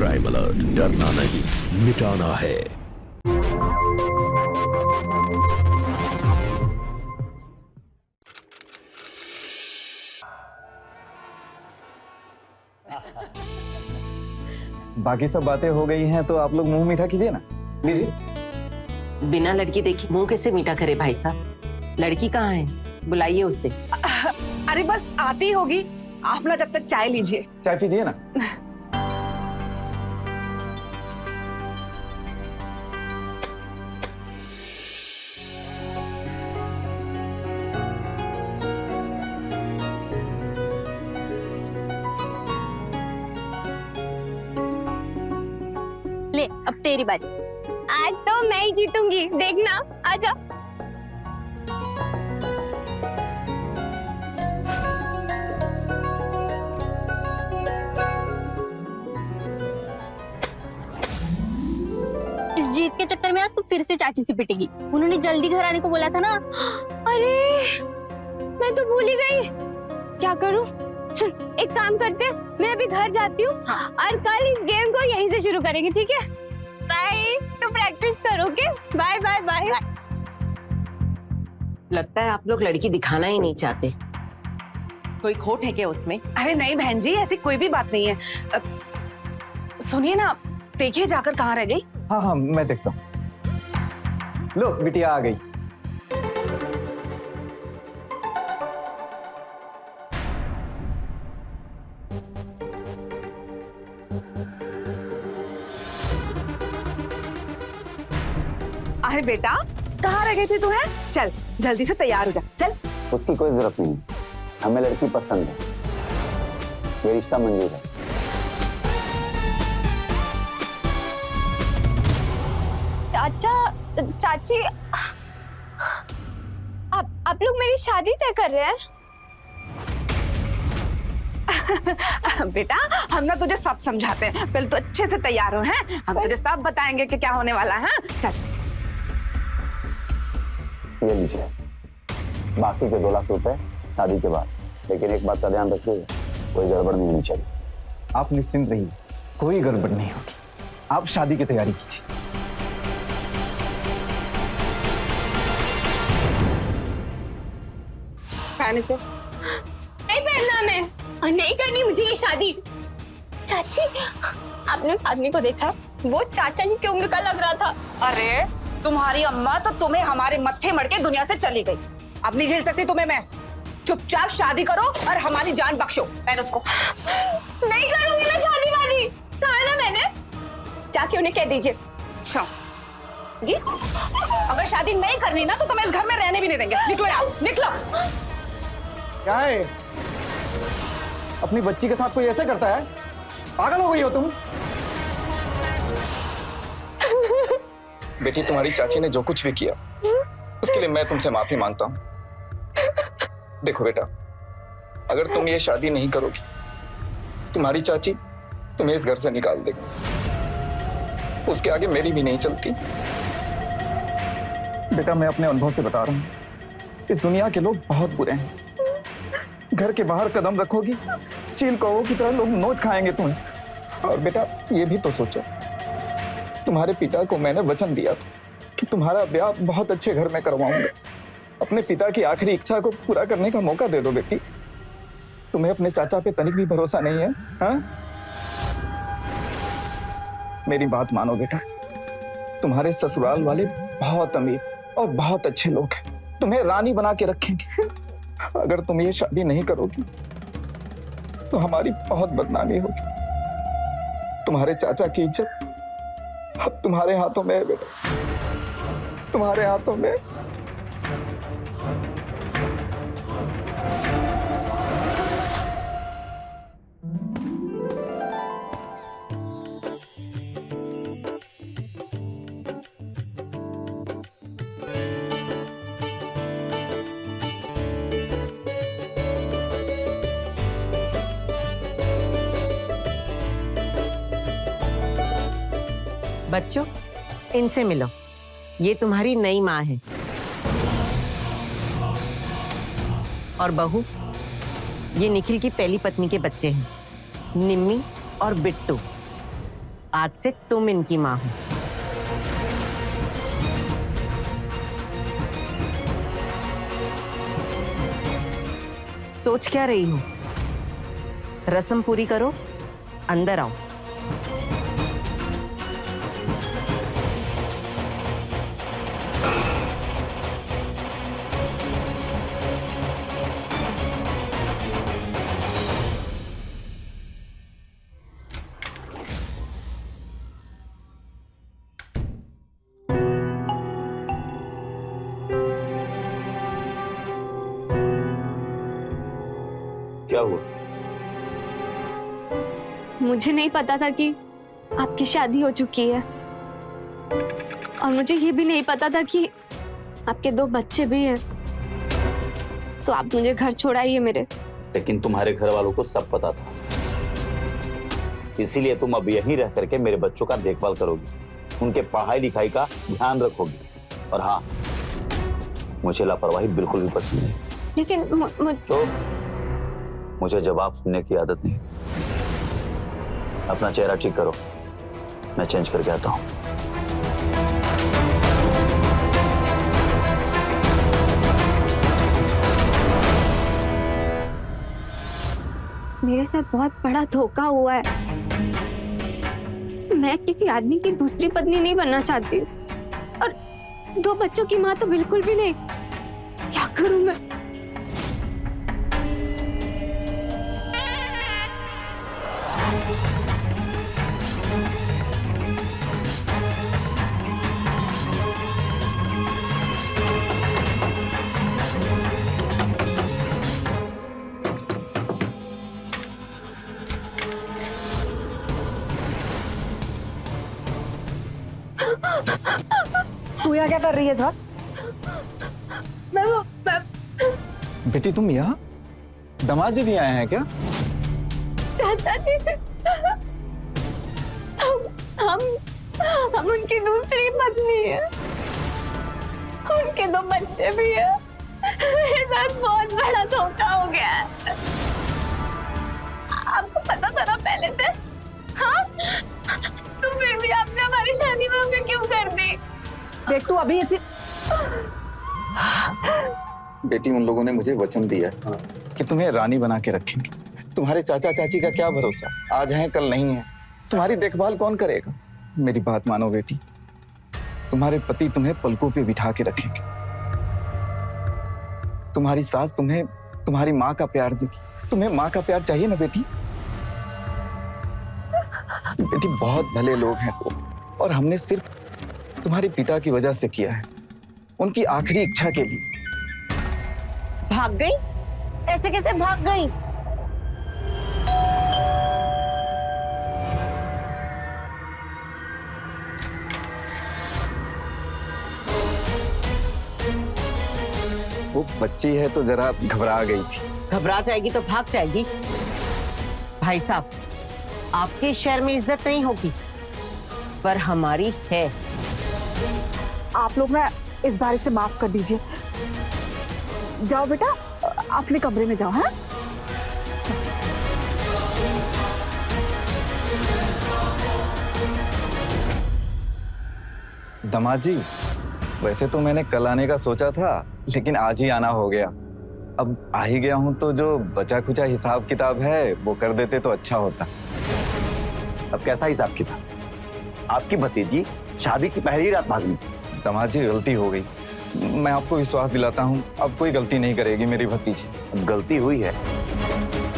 Crime alert, डरना नहीं मिटाना है। बाकी सब बातें हो गई हैं तो आप लोग मुंह मीठा कीजिए ना। लीजिए। बिना लड़की देखे मुंह कैसे मीठा करे भाई साहब? लड़की कहाँ है? बुलाइए उसे। अरे बस आती ही होगी, आप ना जब तक चाय लीजिए। चाय पीजिए ना। ले अब तेरी बारी। आज तो मैं ही जीतूंगी, देखना। आजा। इस जीत के चक्कर में आज तू फिर से चाची से पिटेगी। उन्होंने जल्दी घर आने को बोला था ना। अरे मैं तो भूल ही गई, क्या करूं? सुन, एक काम करते हैं, मैं अभी घर जाती हूँ और कल इस गेम को यहीं से शुरू करेंगे, ठीक है? बाय। तो प्रैक्टिस करोगे? Bye bye bye. लगता है आप लोग लड़की दिखाना ही नहीं चाहते। कोई खोट है क्या उसमें? अरे नहीं बहन जी, ऐसी कोई भी बात नहीं है। सुनिए ना, देखिए जाकर कहाँ रह गई। हाँ हाँ मैं देखता हूँ। लो बिटिया आ गई। अरे बेटा, कहाँ रह गई थी तू? है चल जल्दी से तैयार हो जा, चल। उसकी कोई जरूरत नहीं, हमें लड़की पसंद है, ये रिश्ता मंजूर है। चाचा, चाची, आप लोग मेरी शादी तय कर रहे हैं? बेटा हम ना तुझे सब समझाते हैं, पहले तो अच्छे से तैयार हो। हैं हम तुझे सब बताएंगे कि क्या होने वाला है। चल ये लीजिए, बाकी के 2 लाख रुपए शादी के बाद, लेकिन एक बात का ध्यान रखिएगा, कोई गड़बड़ नहीं होनी चाहिए। आप निश्चिंत रहिए, कोई गड़बड़ नहीं होगी। आप शादी की तैयारी कीजिए। पहने से नहीं पहनना मैं, और नहीं करनी मुझे ये शादी। चाची, आपने उस आदमी को देखा है? वो चाचा जी की उम्र का लग रहा था। अरे तुम्हारी अम्मा तो तुम्हें हमारे मत्थे मड़ के दुनिया से चली गई, अब नहीं झेल सकती तुम्हें मैं। चुपचाप शादी करो और हमारी जान बख्शो। पहन उसको। नहीं करूंगी मैं शादी वादी, कहा ना मैंने। जाके उन्हें कह दीजिए। अच्छा, अगर शादी नहीं करनी ना तो तुम्हें इस घर में रहने भी नहीं देंगे। निकलो यार, निकलो। क्या है? अपनी बच्ची के साथ कोई ऐसे करता है? पागल हो गई हो तुम? बेटी, तुम्हारी चाची ने जो कुछ भी किया उसके लिए मैं तुमसे माफी मांगता हूँ। देखो बेटा, अगर तुम ये शादी नहीं करोगी, तुम्हारी चाची तुम्हें इस घर से निकाल देगी। उसके आगे मेरी भी नहीं चलती। बेटा मैं अपने अनुभव से बता रहा हूँ, इस दुनिया के लोग बहुत बुरे हैं। घर के बाहर कदम रखोगी, चील कहो की तरह लोग नोच खाएंगे तुम्हें। और बेटा ये भी तो सोचो, तुम्हारे पिता को मैंने वचन दिया था कि तुम्हारा ब्याह बहुत अच्छे घर में करवाऊंगा। अपने पिता की आखिरी इच्छा को पूरा करने का मौका दे दो बेटी। तुम्हें अपने चाचा पे तनिक भी भरोसा नहीं है? हाँ? मेरी बात मानो बेटा, तुम्हारे ससुराल वाले बहुत अमीर और बहुत अच्छे लोग हैं, तुम्हें रानी बना के रखेंगे। अगर तुम ये शादी नहीं करोगी तो हमारी बहुत बदनामी होगी। तुम्हारे चाचा की इज्जत अब तुम्हारे हाथों में है बेटा, तुम्हारे हाथों में। बच्चों, इनसे मिलो, ये तुम्हारी नई माँ है। और बहू, ये निखिल की पहली पत्नी के बच्चे हैं, निम्मी और बिट्टू। आज से तुम इनकी माँ हो। सोच क्या रही हो? रस्म पूरी करो, अंदर आओ। क्या हुआ? मुझे नहीं पता था कि आपकी शादी हो चुकी है, और मुझे ये भी नहीं पता था कि आपके 2 बच्चे भी हैं। तो आप मुझे घर छोड़ाइए मेरे। लेकिन तुम्हारे घर वालों को सब पता था, इसीलिए तुम अब यहीं रह करके मेरे बच्चों का देखभाल करोगी, उनके पढ़ाई लिखाई का ध्यान रखोगी। और हाँ, मुझे लापरवाही बिल्कुल भी पसंद नहीं। लेकिन तो मुझे जवाब सुनने की आदत नहीं। अपना चेहरा ठीक करो, मैं चेंज करके आता हूँ। मेरे साथ बहुत बड़ा धोखा हुआ है। मैं किसी आदमी की दूसरी पत्नी नहीं बनना चाहती, और 2 बच्चों की माँ तो बिल्कुल भी नहीं। क्या करूं मैं? तू यहाँ क्या कर रही है सर? बेटी तुम यहाँ? दामाद जी भी आए हैं क्या? चाचा जी, हम उनकी दूसरी पत्नी है, उनके 2 बच्चे भी हैं। मेरे साथ बहुत बड़ा धोखा हो गया है। आपको पता था ना पहले से? हाँ, तो फिर भी आपने हमारी शादी में हमें क्यों कर दी? देख तू अभी इसी बेटी उन लोगों ने मुझे वचन दिया कि तुम्हें रानी बना के रखेंगे। तुम्हारे चाचा चाची का क्या भरोसा, आज हैं कल नहीं है। तुम्हारी देखभाल कौन करेगा? मेरी बात मानो बेटी, तुम्हारे पति तुम्हें पलकों पे बिठा के रखेंगे। तुम्हारी सास तुम्हें तुम्हारी माँ का प्यार देगी। तुम्हें माँ का प्यार चाहिए ना बेटी? बेटी बहुत भले लोग हैं वो, और हमने सिर्फ तुम्हारे पिता की वजह से किया है, उनकी आखिरी इच्छा के लिए। भाग गई? ऐसे कैसे भाग गई? वो बच्ची है तो जरा घबरा गई थी। घबरा जाएगी तो भाग जाएगी। भाई साहब, आपके शहर में इज्जत नहीं होगी, पर हमारी है। आप लोग ना इस बार से माफ कर दीजिए। जाओ बेटा, अपने कमरे में जाओ। हाँ, दामाद जी, वैसे तो मैंने कल आने का सोचा था, लेकिन आज ही आना हो गया। अब आ ही गया हूं तो जो बचा खुचा हिसाब किताब है वो कर देते तो अच्छा होता। अब कैसा हिसाब किताब? आपकी भतीजी शादी की पहली रात भागी। दामाद जी, गलती हो गई। मैं आपको विश्वास दिलाता हूँ, अब कोई गलती नहीं करेगी मेरी भतीजी। अब गलती हुई है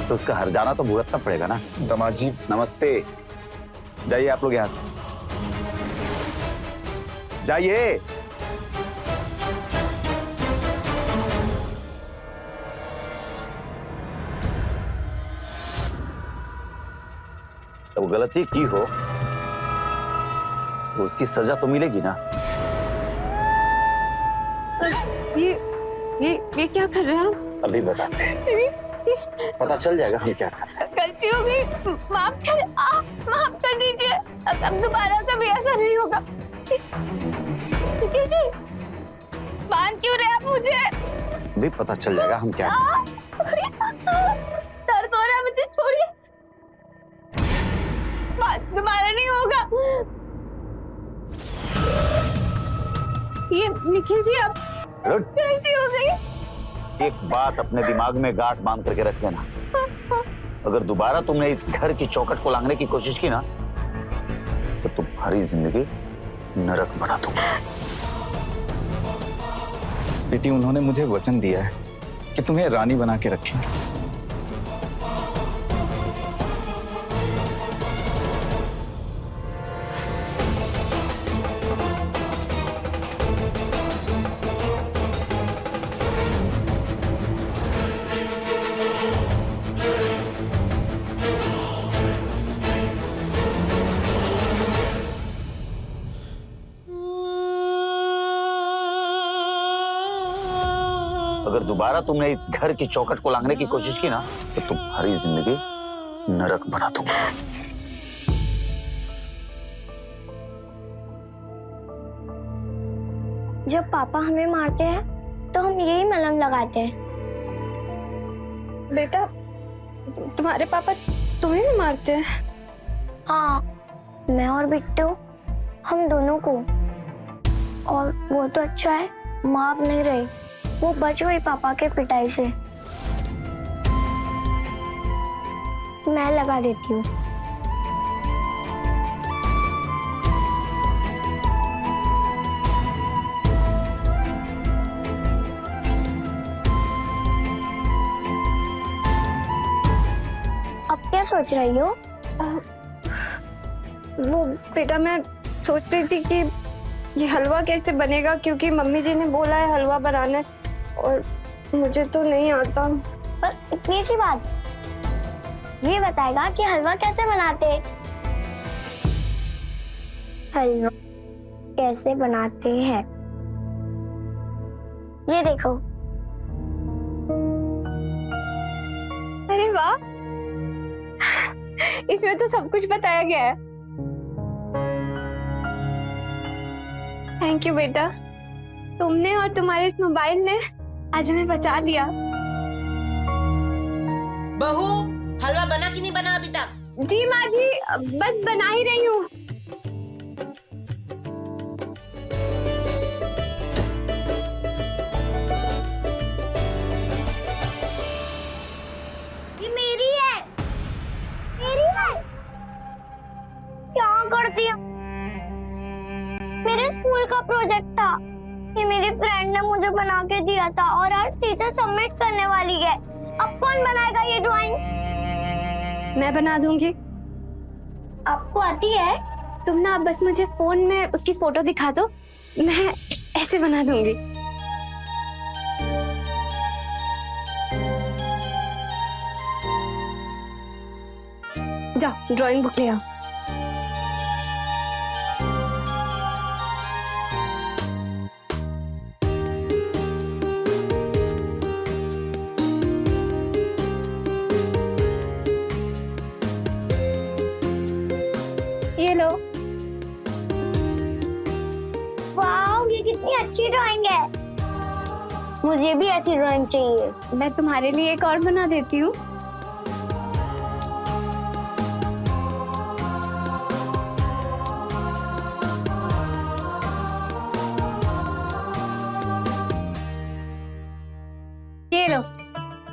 तो उसका हर्जाना तो भुगतना पड़ेगा ना। दामाद जी, नमस्ते, जाइए आप लोग यहाँ से, जाइए। तो गलती की हो तो उसकी सजा तो मिलेगी ना। ये क्या कर रहे हैं आप? अभी बताते हैं, पता चल जाएगा हम क्या कर रहे हैं। गलती हो गई, माफ कर दीजिए। अब दोबारा कभी ऐसा नहीं होगा। जी, बांध क्यों रहे आप मुझे? अभी पता चल जाएगा हम क्या कर रहे हैं। दर्द हो रहा है मुझे, छोड़िए। बात दोबारा नहीं होगा। ये निखिल जी अब रुक। कैसी हो गई? एक बात अपने दिमाग में गांठ बांध करके रख लेना, अगर दोबारा तुमने इस घर की चौखट को लांघने की कोशिश की ना तो तुम्हारी जिंदगी नरक बना दूंगा। बेटी, उन्होंने मुझे वचन दिया है कि तुम्हें रानी बना के रखेंगे। अगर दोबारा तुमने इस घर की चौखट को लांघने की कोशिश की ना तो तुम्हारी जिंदगी नरक बना दूंगा। जब पापा हमें मारते हैं तो हम यही मलहम लगाते हैं। बेटा, तुम्हारे पापा तुम्हें भी मारते हैं? हाँ, मैं और बिट्टू, हम दोनों को। और वो तो अच्छा है, माँ अब नहीं रही, वो बच गई पापा के पिटाई से। मैं लगा देती हूँ। अब क्या सोच रही हो? वो बेटा, मैं सोच रही थी कि ये हलवा कैसे बनेगा, क्योंकि मम्मी जी ने बोला है हलवा बनाना है और मुझे तो नहीं आता। बस इतनी सी बात, ये बताएगा कि हलवा कैसे बनाते। हलवा कैसे बनाते हैं, ये देखो। अरे वाह, इसमें तो सब कुछ बताया गया है। थैंक यू बेटा, तुमने और तुम्हारे इस मोबाइल ने आज हमें बचा लिया। बहू, हलवा बना कि नहीं बना अभी तक? जी माँ जी, बस बना ही रही हूँ। ये मेरी है, मेरी है। क्या करती हो? मेरे स्कूल का प्रोजेक्ट था, ये मेरी फ्रेंड ने मुझे बना के दिया था और आज टीचर सबमिट करने वाली है। अब कौन बनाएगा ये ड्राइंग? मैं बना दूंगी। आपको आती है? तुम ना बस मुझे फोन में उसकी फोटो दिखा दो, मैं ऐसे बना दूंगी। जाओ ड्राइंग बुक ले आओ। ये लो। वाओ, ये कितनी अच्छी ड्राइंग है। मुझे भी ऐसी ड्राइंग चाहिए। मैं तुम्हारे लिए एक और बना देती हूँ। ये लो।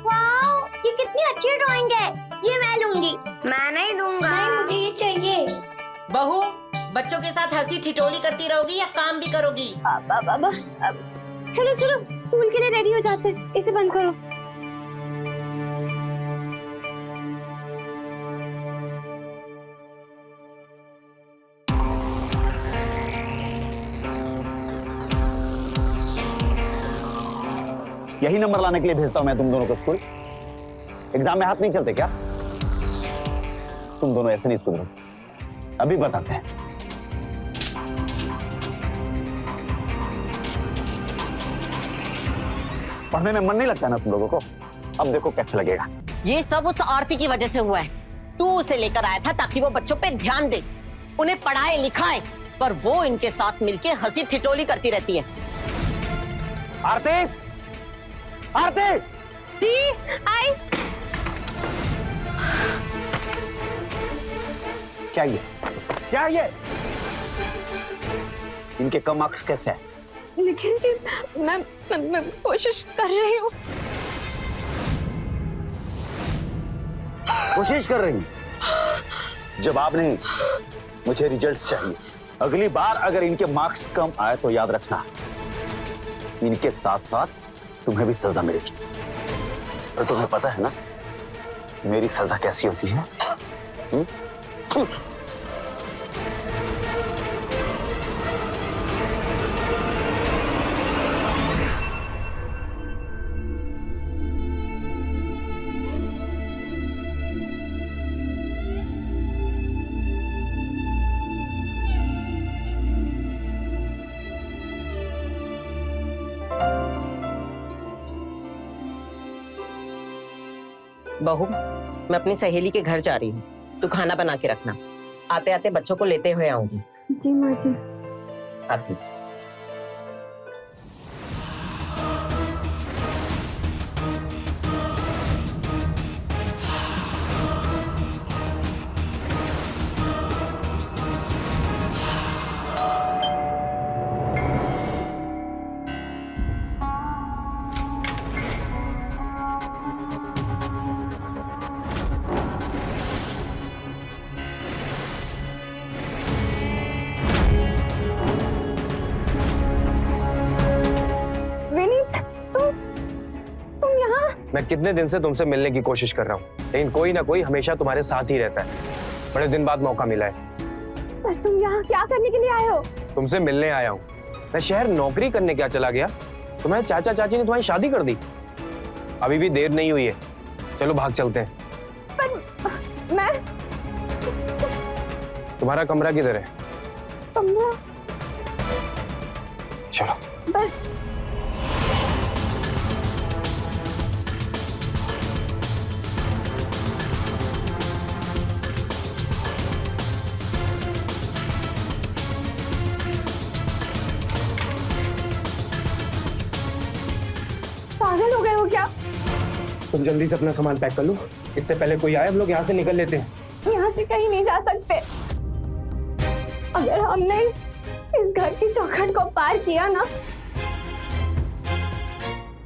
वाओ, ये कितनी अच्छी ड्राइंग है। ये मैं लूंगी। मैं नहीं दूंगा। नहीं, मुझे ये चाहिए। बहू, बच्चों के साथ हंसी ठिठोली करती रहोगी या काम भी करोगी? चलो चलो, स्कूल के लिए रेडी हो जाते हैं। इसे बंद करो। यही नंबर लाने के लिए भेजता हूं मैं तुम दोनों को स्कूल। एग्जाम में हाथ नहीं चलते क्या? तुम दोनों ऐसे नहीं सुधरो, अभी बताते हैं। पढ़ने में मन नहीं लगता ना तुम लोगों को, अब देखो कैसे लगेगा। ये सब उस आरती की वजह से हुआ है। तू उसे लेकर आया था ताकि वो बच्चों पे ध्यान दे, उन्हें पढ़ाए लिखाए, पर वो इनके साथ मिलके हंसी ठिठोली करती रहती है। आरती, आरती जी आई। क्या ये क्या ये? इनके कम मार्क्स कैसे हैं? निखिल जी, मैं कोशिश कर रही हूँ। कोशिश कर रही हैं? जवाब नहीं, मुझे रिजल्ट चाहिए। अगली बार अगर इनके मार्क्स कम आए तो याद रखना, इनके साथ साथ तुम्हें भी सजा मिलेगी। और तुम्हें पता है ना मेरी सजा कैसी होती है? बहू, मैं अपनी सहेली के घर जा रही हूँ, तू खाना बना के रखना। आते आते बच्चों को लेते हुए आऊंगी। जी माँ जी। आती। मैं कितने दिन से तुमसे मिलने की कोशिश कर रहा हूँ, लेकिन कोई ना कोई हमेशा तुम्हारे साथ ही रहता है। बड़े दिन बाद मौका मिला है। पर तुम यहाँ क्या करने के लिए आए हो? तुमसे मिलने आया हूँ। मैं शहर नौकरी करने क्या चला गया, तुम्हारे चाचा चाची ने तुम्हारी शादी कर दी। अभी भी देर नहीं हुई है, चलो भाग चलते हैं। पर मैं, तुम्हारा कमरा किधर है? कमरा? चलो। पर पागल हो गए हो क्या? तुम जल्दी से अपना सामान पैक कर लो, इससे पहले कोई आए हम लोग यहाँ से निकल लेते हैं। यहाँ से कहीं नहीं जा सकते। अगर हमने इस घर की चौखट को पार किया ना,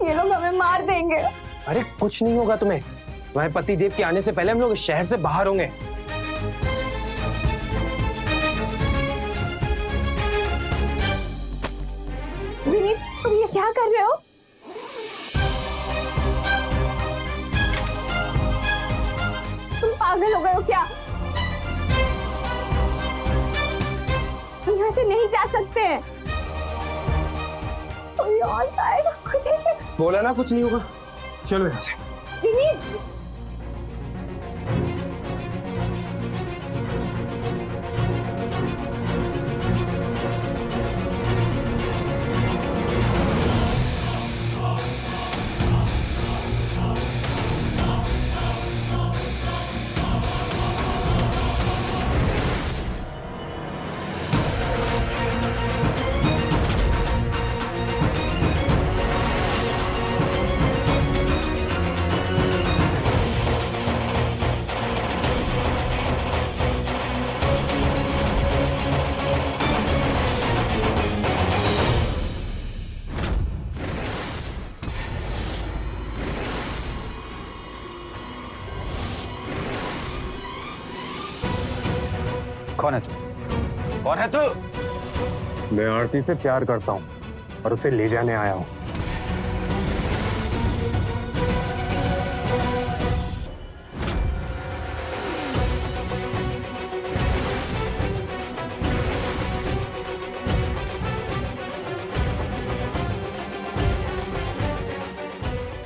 ये लोग हमें मार देंगे। अरे कुछ नहीं होगा तुम्हें, तुम्हारे पति देव के आने से पहले हम लोग इस शहर से बाहर होंगे। विनीत, तुम ये क्या कर रहे हो? तुम पागल हो गए हो क्या? यहाँ से नहीं जा सकते हैं। कोई और आएगा। बोला ना कुछ नहीं होगा, चलो यहाँ से। विनीत, कौन है तू? कौन है तू? मैं आरती से प्यार करता हूँ और उसे ले जाने आया हूँ।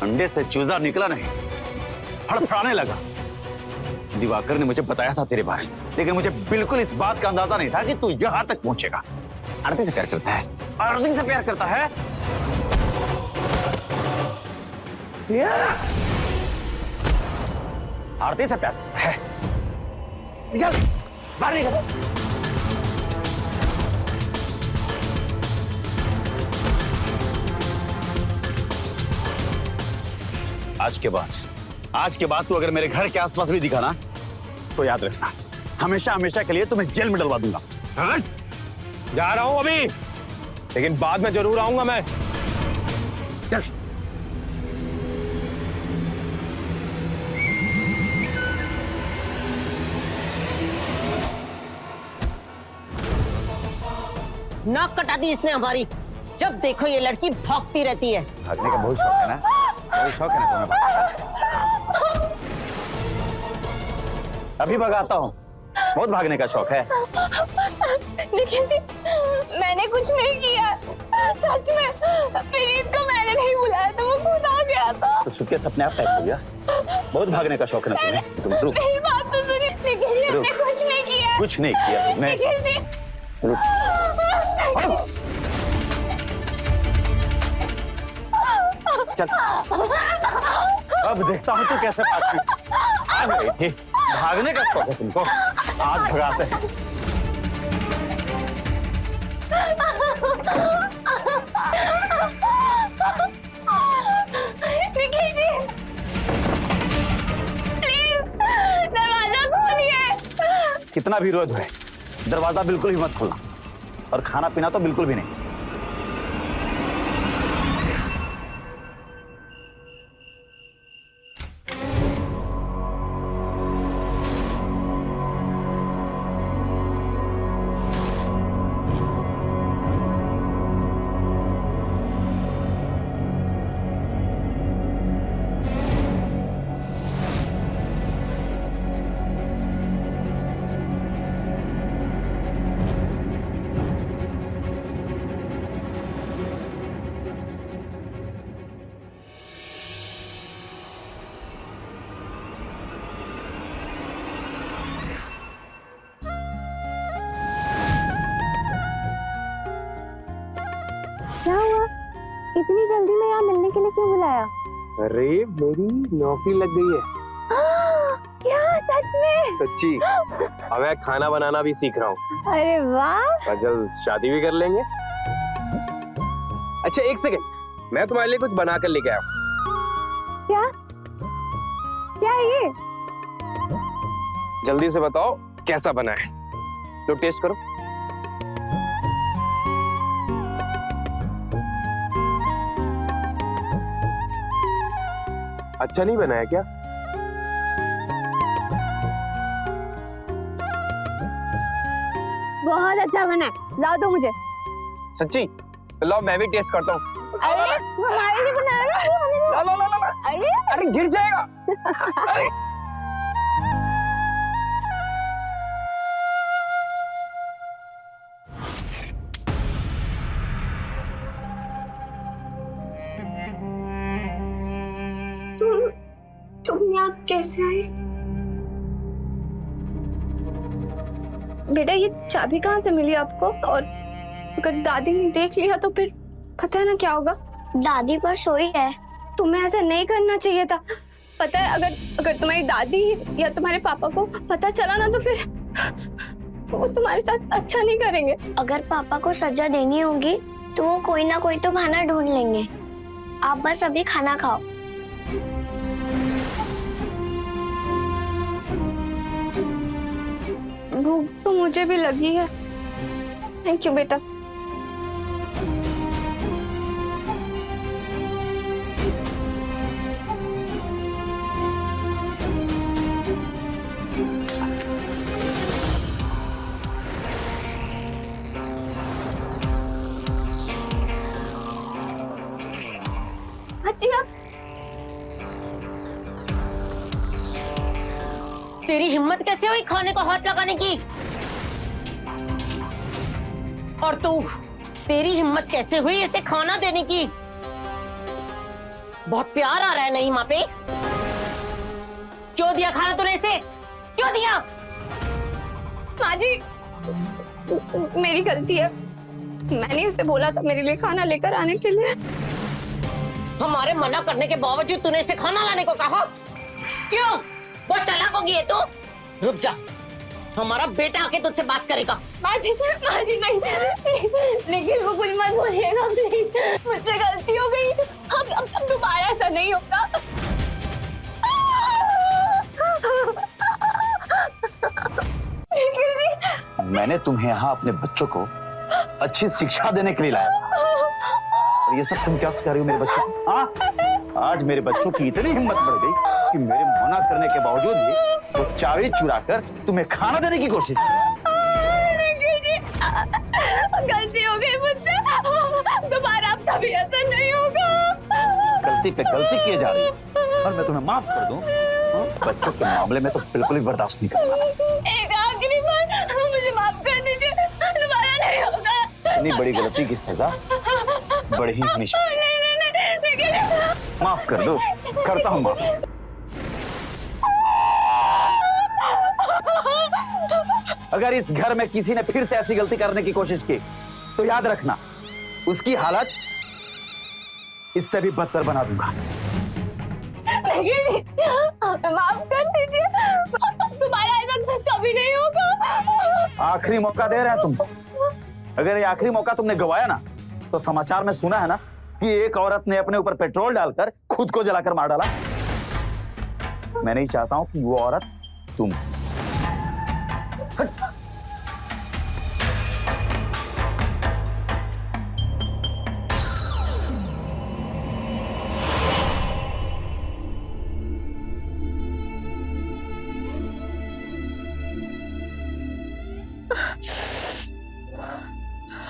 अंडे से चूजा निकला नहीं, फड़फड़ाने लगा। दिवाकर ने मुझे बताया था तेरे बारे में, लेकिन मुझे बिल्कुल इस बात का अंदाजा नहीं था कि तू यहां तक पहुंचेगा। आरती से प्यार करता है, आरती से प्यार करता है। आरती से प्यार करता है। निकल, बाहर निकल। आज के बाद तू अगर मेरे घर के आसपास भी दिखा ना, तो याद रखना हमेशा हमेशा के लिए तुम्हें जेल में डलवा दूंगा। हाँ? जा रहा हूं अभी, लेकिन बाद में जरूर आऊंगा मैं। चल। नाक कटा दी इसने हमारी। जब देखो ये लड़की भौंकती रहती है। भागने का बहुत शौक है ना, बहुत शौक है ना तुम्हें? अभी भगाता हूँ, बहुत भागने का शौक है। निखिल जी, मैंने कुछ नहीं किया, सच में। विनीत को मैंने नहीं बुलाया था, वो खुद आ गया था। तो सूटकेस अपने आप पैक हो गया। बहुत भागने का शौक है ना तुम्हें? तुम रुक। मेरी बात तो सुनिए निखिल जी, हमने कुछ नहीं किया। कुछ नहीं किया तुमने। निखिल जी, रुक। चल। अब देखता हूँ तू कैसे भागती। आ गई थी, भागने का शौक है तुमको, आज भगाते हैं। निखिल जी, प्लीज दरवाजा खोलिए। कितना विरोध है, दरवाजा बिल्कुल ही मत खोलना, और खाना पीना तो बिल्कुल भी नहीं। क्या हुआ? इतनी जल्दी में यहाँ मिलने के लिए क्यों बुलाया? अरे मेरी नौकरी लग गई है। क्या सच में? सच्ची। अब मैं खाना बनाना भी सीख रहा हूँ। अरे वाह। और जल्द शादी भी कर लेंगे। अच्छा एक सेकंड, मैं तुम्हारे लिए कुछ बना कर लेके आया हूँ। क्या? क्या है ये? जल्दी से बताओ कैसा बना है, तो टेस्ट करो। अच्छा नहीं बनाया क्या? बहुत अच्छा बना है, लाओ दो मुझे। सच्ची? तो लो मैं भी टेस्ट करता हूँ। अरे हमारे लिए बनाया ना, ला ला ला ला ला। अरे अरे गिर जाएगा। अरे तुम यहाँ कैसे आए? बेटा ये चाबी कहाँ से मिली आपको? और अगर दादी ने देख लिया तो फिर पता है ना क्या होगा। दादी पर सोई है। तुम्हें ऐसा नहीं करना चाहिए था। पता है अगर तुम्हारी दादी या तुम्हारे पापा को पता चला ना तो फिर वो तुम्हारे साथ अच्छा नहीं करेंगे। अगर पापा को सजा देनी होगी तो वो कोई ना कोई तो बहाना ढूंढ लेंगे। आप बस अभी खाना खाओ। भूख तो मुझे भी लगी है। थैंक यू बेटा। तेरी हिम्मत कैसे हुई खाने को हाथ लगाने की? और तू, तेरी हिम्मत कैसे हुई इसे खाना देने की? बहुत प्यार आ रहा है नहीं माँ पे? क्यों दिया खाना तूने इसे? क्यों दिया? माँ जी मेरी गलती है। मैंने उसे बोला था मेरे लिए खाना लेकर आने के लिए। हमारे मना करने के बावजूद तूने इसे खाना लाने को कहा? क्यों? बहुत चालाक होगी है तू। रुक जा, हमारा बेटा आके तुझसे बात करेगा। माँ जी नहीं, लेकिन वो कुछ मत बोलिएगा प्लीज। मुझसे गलती हो गई। अब दोबारा ऐसा नहीं होगा। निखिल जी, मैंने तुम्हें यहाँ अपने बच्चों को अच्छी शिक्षा देने के लिए लाया था, और ये सब तुम क्या सिखा रही हो मेरे बच्चों को? हाँ, आज मेरे बच्चों की इतनी हिम्मत बढ़ गई कि मेरे मना करने के बावजूद भी वो चाबी चुरा कर तुम्हें खाना देने की कोशिश की। निखिल जी, गलती हो गई मुझसे, दोबारा अब कभी ऐसा नहीं होगा। गलती पे गलती किए जा रही है और मैं तुम्हें माफ कर दूं, हाँ? बच्चों के मामले में तो बिल्कुल भी बर्दाश्त नहीं करना। एक आखिरी बार मुझे माफ कर दीजिए, दोबारा नहीं होगा। इतनी बड़ी गलती की सजा बड़ी ही होनी चाहिए। माफ कर दो, करता हूँ माफ। अगर इस घर में किसी ने फिर से ऐसी गलती करने की कोशिश की तो याद रखना, उसकी हालत इससे भी बदतर बना दूंगा। हमें माफ कर दीजिए, तुम्हारा ऐसा कभी नहीं होगा। आखिरी मौका दे रहे हैं तुमको। अगर ये आखिरी मौका तुमने गवाया ना, तो समाचार में सुना है ना कि एक औरत ने अपने ऊपर पेट्रोल डालकर खुद को जलाकर मार डाला। मैं नहीं चाहता हूं कि वो औरत तुम।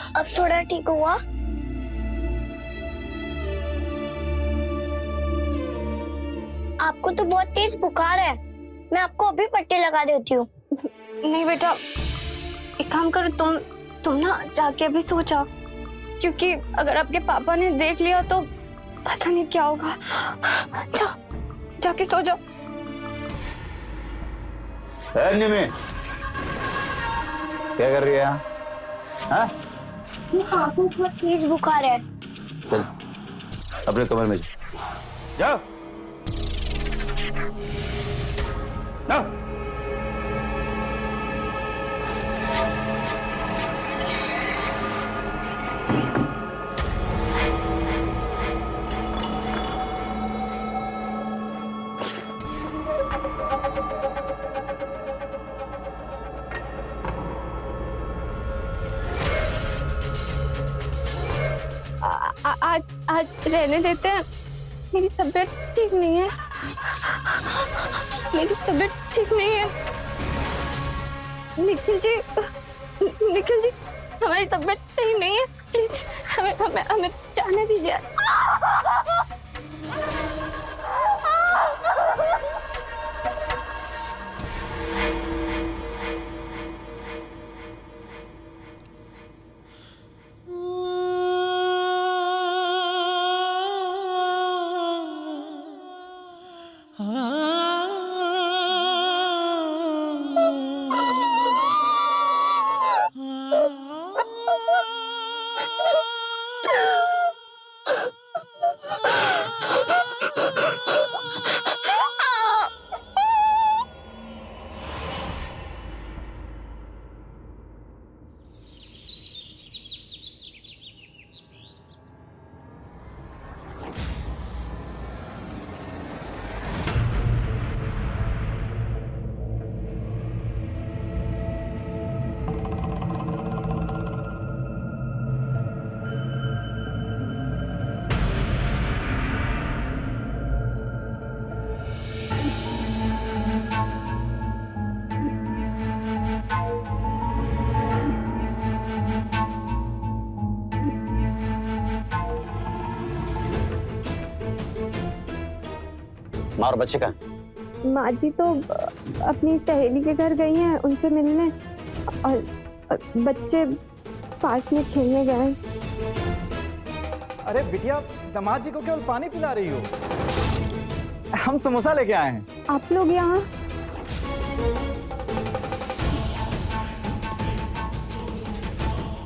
अब थोड़ा ठीक हुआ? आपको तो बहुत तेज बुखार है, मैं आपको अभी पट्टी लगा देती हूँ। नहीं बेटा, एक काम करो, तुम ना जाके अभी सो जाओ, क्योंकि अगर आपके पापा ने देख लिया तो पता नहीं क्या होगा। जाके सो जाओ। में क्या कर रही है? हाँ? आपको बहुत तेज बुखार है। चल अपने कमरे में जाओ। जाओ। आज रहने देते हैं, मेरी तबीयत ठीक नहीं है, मेरी तबीयत ठीक नहीं है। निखिल जी, हमारी तबीयत सही नहीं है, प्लीज हमें जाने दीजिए। माँ और बच्चे कहाँ? माँ जी तो अपनी सहेली के घर गई हैं उनसे मिलने, और बच्चे पार्क में खेलने गए हैं। अरे बिटिया, दामाद जी को केवल पानी पिला रही हो? हम समोसा लेके आए हैं। आप लोग यहाँ?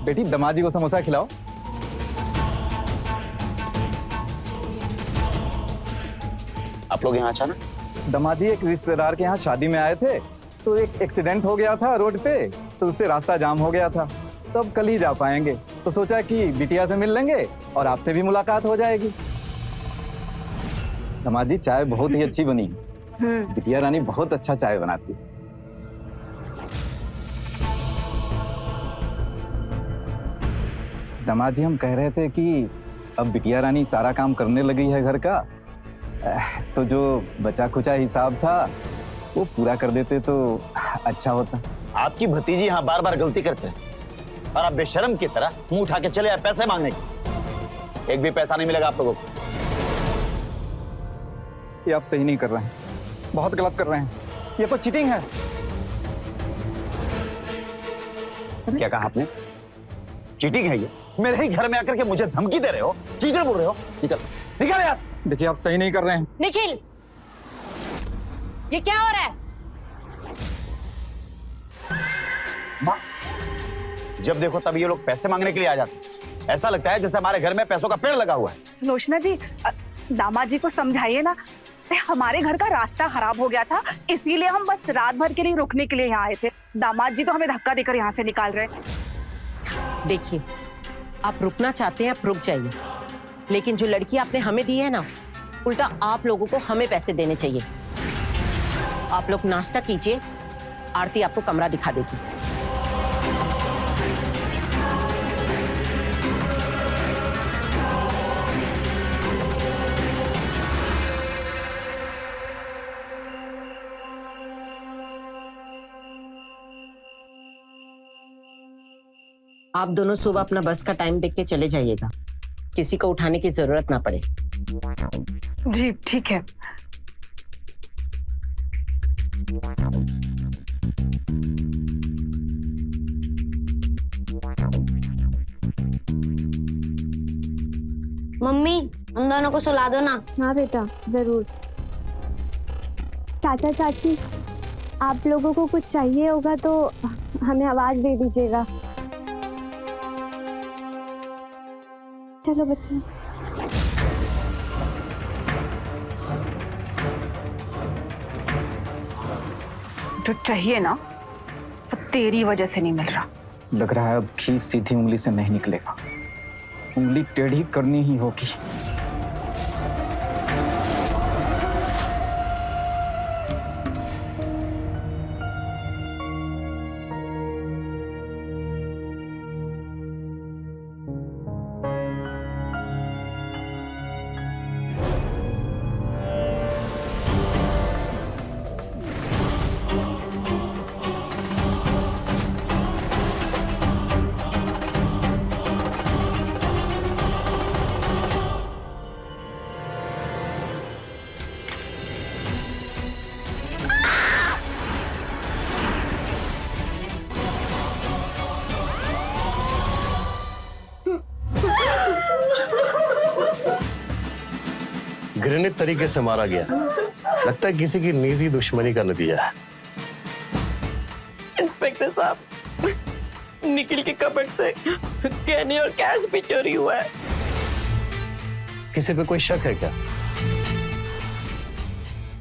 बेटी, दामाद जी को समोसा खिलाओ। आप लोग यहाँ अचानक? दामाद जी एक रिश्तेदार के यहाँ शादी में आए थे, तो एक एक्सीडेंट हो गया था रोड पे, तो उससे रास्ता जाम हो गया था, तो अब कल ही जा पाएंगे, तो सोचा कि बिटिया से मिल लेंगे और आपसे भी मुलाकात हो जाएगी। दामाद जी, चाय बहुत ही अच्छी बनी। बिटिया रानी बहुत अच्छा चाय बनाती है। दामाद जी हम कह रहे थे कि अब बिटिया रानी सारा काम करने लगी है घर का, तो जो बचा खुचा हिसाब था वो पूरा कर देते तो अच्छा होता। आपकी भतीजी यहाँ बार बार गलती करते हैं और आप बेशर्म की तरह मुंह उठा के चले आए पैसे मांगने की। एक भी पैसा नहीं मिलेगा आप लोगों को। ये आप सही नहीं कर रहे हैं, बहुत गलत कर रहे हैं, ये तो चीटिंग है। क्या कहा आपने? चीटिंग है ये? मेरे ही घर में आकर के मुझे धमकी दे रहे हो, चीटर बोल रहे हो? निकल निकल यहाँ से। देखिए आप सही नहीं कर रहे हैं। निखिल, ये क्या हो रहा है? माँ, जब देखो तब ये लोग पैसे मांगने के लिए आ जाते हैं। ऐसा लगता है जैसे हमारे घर में पैसों का पेड़ लगा हुआ है। सुलोचना जी, दामाद जी को समझाइए ना, हमारे घर का रास्ता खराब हो गया था, इसीलिए हम बस रात भर के लिए रुकने के लिए यहाँ आए थे। दामाद जी तो हमें धक्का देकर यहाँ से निकाल रहे हैं। देखिए, आप रुकना चाहते हैं आप रुक जाइए, लेकिन जो लड़की आपने हमें दी है ना, उल्टा आप लोगों को हमें पैसे देने चाहिए। आप लोग नाश्ता कीजिए, आरती आपको कमरा दिखा देगी। आप दोनों सुबह अपना बस का टाइम देख के चले जाइएगा, किसी को उठाने की जरूरत ना पड़े। जी ठीक है। मम्मी हम दोनों को सुला दो ना। हाँ बेटा, जरूर। चाचा चाची, आप लोगों को कुछ चाहिए होगा तो हमें आवाज दे दीजिएगा। चलो बच्चे। जो चाहिए ना वो तेरी वजह से नहीं मिल रहा। लग रहा है अब खींच सीधी उंगली से नहीं निकलेगा, उंगली टेढ़ी करनी ही होगी। घृणित तरीके से मारा गया, लगता है किसी की निजी दुश्मनी का नतीजा है। इंस्पेक्टर साहब, निखिल के कपट से गहने और कैश भी चोरी हुआ है। किसी पे कोई शक है क्या?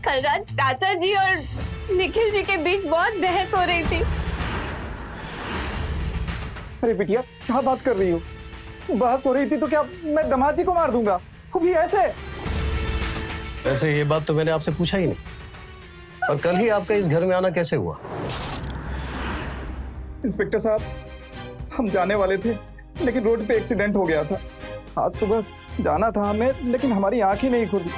कल रात चाचा जी और निखिल जी के बीच बहुत बहस हो रही थी। अरे बिटिया क्या बात कर रही हो? बहस हो रही थी तो क्या मैं दामाद जी को मार दूंगा? खूब ही ऐसे? वैसे ये बात तो मैंने आपसे पूछा ही नहीं, और कल ही आपका इस घर में आना कैसे हुआ? इंस्पेक्टर साहब, हम जाने वाले थे लेकिन रोड पे एक्सीडेंट हो गया था। आज सुबह जाना था हमें, लेकिन हमारी आंख ही नहीं खुली।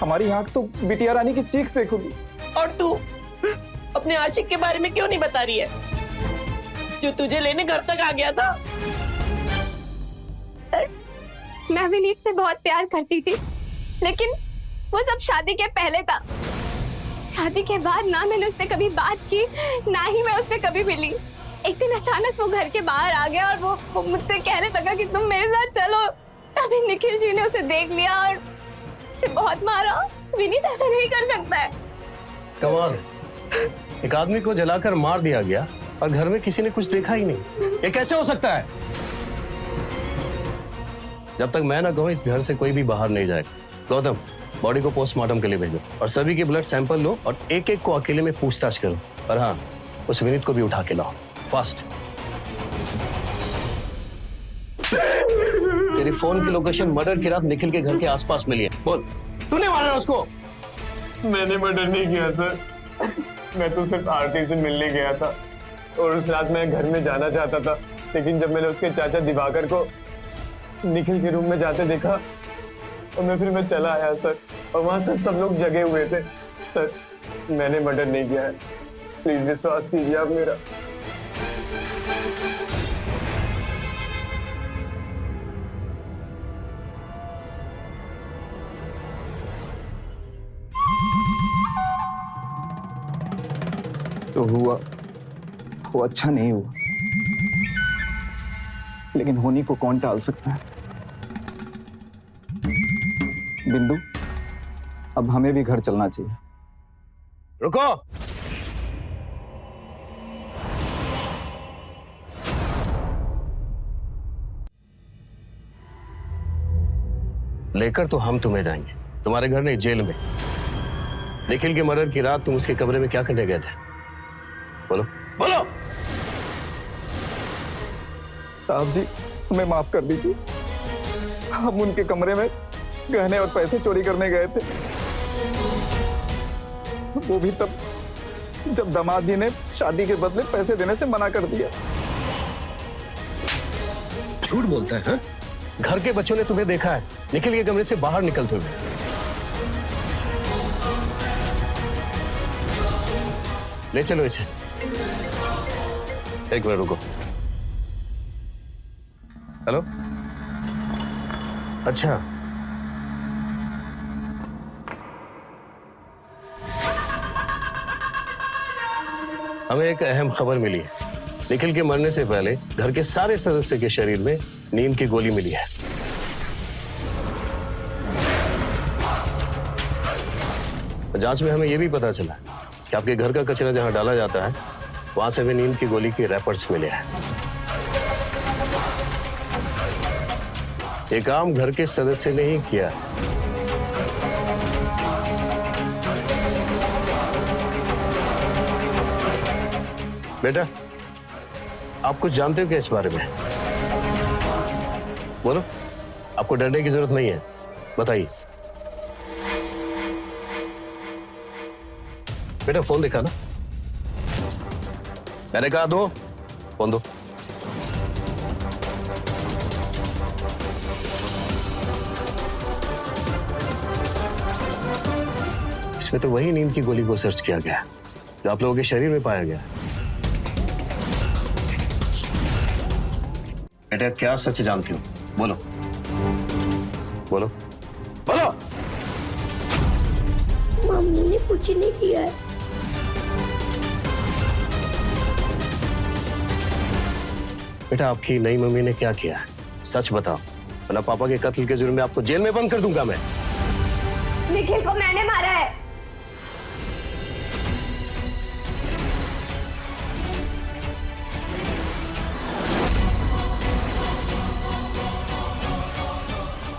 हमारी आंख तो बिटिया रानी की चीख से खुली। और तू अपने आशिक के बारे में क्यों नहीं बता रही है, जो तुझे लेने घर तक आ गया था? सर, मैं विनीत से बहुत प्यार करती थी, लेकिन वो सब शादी के पहले था। शादी के बाद ना मैंने उससे कभी बात की, ना ही मैं उससे कभी मिली। एक दिन अचानक वो घर के बाहर आ गया और वो मुझसे कहने लगा कि तुम मेरे साथ चलो। तभी निखिल जी ने उसे देख लिया और उसे बहुत मारा। विनीत ऐसा नहीं कर सकता है। कमाल, एक आदमी को जलाकर मार दिया गया और घर में किसी ने कुछ देखा ही नहीं। ये कैसे हो सकता है? जब तक मैं ना कहूं इस घर से कोई भी बाहर नहीं जाएगा। गौतम, बॉडी को पोस्टमार्टम के लिए भेजो और सभी के ब्लड सैंपल लो और एक एक को अकेले में पूछताछ करो। और हाँ, उस विनीत को भी उठा के लाओ, फास्ट। तेरी फोन की लोकेशन मर्डर की रात निखिल के घर के आसपास मिली है। बोल, तूने मारा उसको? मैंने मर्डर नहीं किया सर, मैं तो सिर्फ आरती से मिलने गया था। और उस रात मैं घर में जाना चाहता था, लेकिन जब मैंने उसके चाचा दिवाकर को निखिल के रूम में जाते देखा और मैं चला आया सर, और वहां सर सब लोग जगे हुए थे। सर मैंने मर्डर नहीं किया है, प्लीज विश्वास कीजिए आप मेरा। तो हुआ वो अच्छा नहीं हुआ, लेकिन होने को कौन टाल सकता है। बिंदु, अब हमें भी घर चलना चाहिए। रुको। लेकर तो हम तुम्हें जाएंगे, तुम्हारे घर नहीं जेल में। निखिल के मर्डर की रात तुम उसके कमरे में क्या करने गए थे? बोलो बोलो। साहब जी, हमें माफ कर दीजिए। हम उनके कमरे में गहने और पैसे चोरी करने गए थे, वो भी तब जब दामाद जी ने शादी के बदले पैसे देने से मना कर दिया। झूठ बोलता है हा? घर के बच्चों ने तुम्हें देखा है निखिल के कमरे से बाहर निकलते हुए। ले चलो इसे। एक मिनट रुको। हेलो, अच्छा हमें एक अहम खबर मिली है। निखिल के मरने से पहले घर के सारे सदस्य के शरीर में नींद की गोली मिली है। जांच में हमें यह भी पता चला कि आपके घर का कचरा जहां डाला जाता है वहां से भी नींद की गोली के रैपर्स मिले हैं। ये काम घर के सदस्य ने ही किया। बेटा, आप कुछ जानते हो क्या इस बारे में? बोलो, आपको डरने की जरूरत नहीं है, बताइए। बेटा फोन दिखा ना, मैंने कहा दो, फोन दो। इसमें तो वही नींद की गोली को सर्च किया गया जो आप लोगों के शरीर में पाया गया। बेटा क्या सच जानती हो? बोलो बोलो बोलो। मम्मी ने कुछ नहीं किया है। बेटा आपकी नई मम्मी ने क्या किया है? सच बताओ, वरना पापा के कत्ल के जुर्म में आपको जेल में बंद कर दूंगा मैं। निखिल को मैंने मारा है।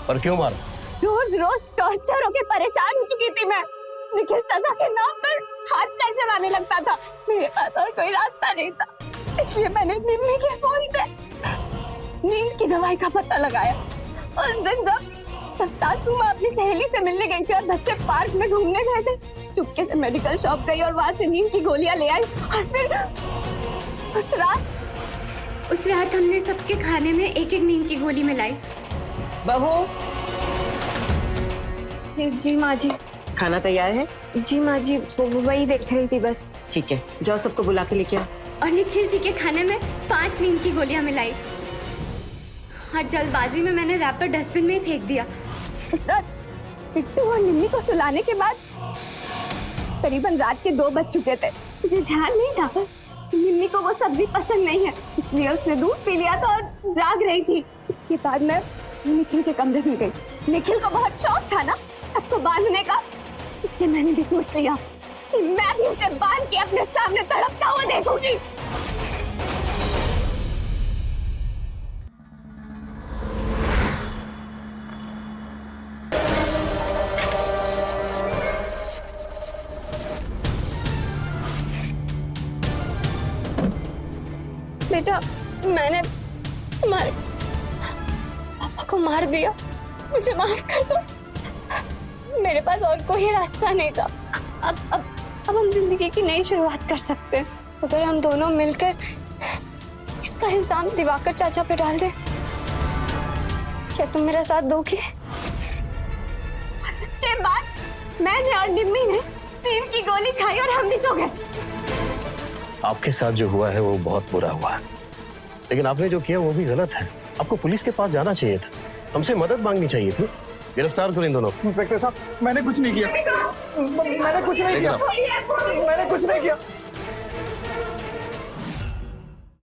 और क्यों मारा? रोज रोज टॉर्चर होके परेशान हो चुकी थी मैं। निखिल सजा के नाम पर हाथ पैर चलाने लगता था। मेरे पास और कोई रास्ता नहीं था, इसलिए मैंने निम्मी के फोन से नींद की दवाई का पता लगाया। उस दिन जब सासू माँ अपनी सहेली से मिलने गई थी और बच्चे पार्क में घूमने गए थे, चुपके से मेडिकल शॉप गई और वहां से नींद की गोलियां ले आई। और फिर उस रात हमने सबके खाने में एक एक नींद की गोली मिलाई। बहू, जी माँ जी। खाना तैयार है? जी माँ जी, वही देख रही थी बस। ठीक है, जाओ सबको बुला के लेके आओ। और निखिल जी के खाने में 5 नींद की गोलियां मिलाई और जल्दबाजी में मैंने रैपर डस्टबिन में ही फेंक दिया। उस रात पिट्टू और निम्मी को सुलाने के बाद करीबन रात के 2 बज चुके थे। मुझे ध्यान नहीं था कि निम्मी को वो सब्जी पसंद नहीं है, इसलिए उसने दूध पी लिया था और जाग रही थी। उसके बाद मैं निखिल के कमरे में गई। निखिल को बहुत शौक था ना सबको बांधने का, इसलिए मैंने भी सोच लिया कि मैं भी उसे बांध के अपने सामने तड़पता हुआ देखूंगी। बेटा, मैंने तुम्हारे पापा को मार दिया, मुझे माफ कर दो। मेरे पास और कोई रास्ता नहीं था। अब हम जिंदगी की नई शुरुआत कर सकते हैं। अगर हम दोनों मिलकर इसका इल्जाम दिवाकर चाचा पे डाल दें, क्या तुम मेरा साथ दोगे? और उसके बाद मैंने और निम्मी ने नींद की गोली खाई और हम भी सो गए। आपके साथ जो हुआ है वो बहुत बुरा हुआ है, लेकिन आपने जो किया वो भी गलत है। आपको पुलिस के पास जाना चाहिए था, हमसे मदद मांगनी चाहिए थी। गिरफ्तार करो इन दोनों। इंस्पेक्टर साहब, मैंने कुछ नहीं किया। मैंने कुछ नहीं किया। मैंने कुछ नहीं किया।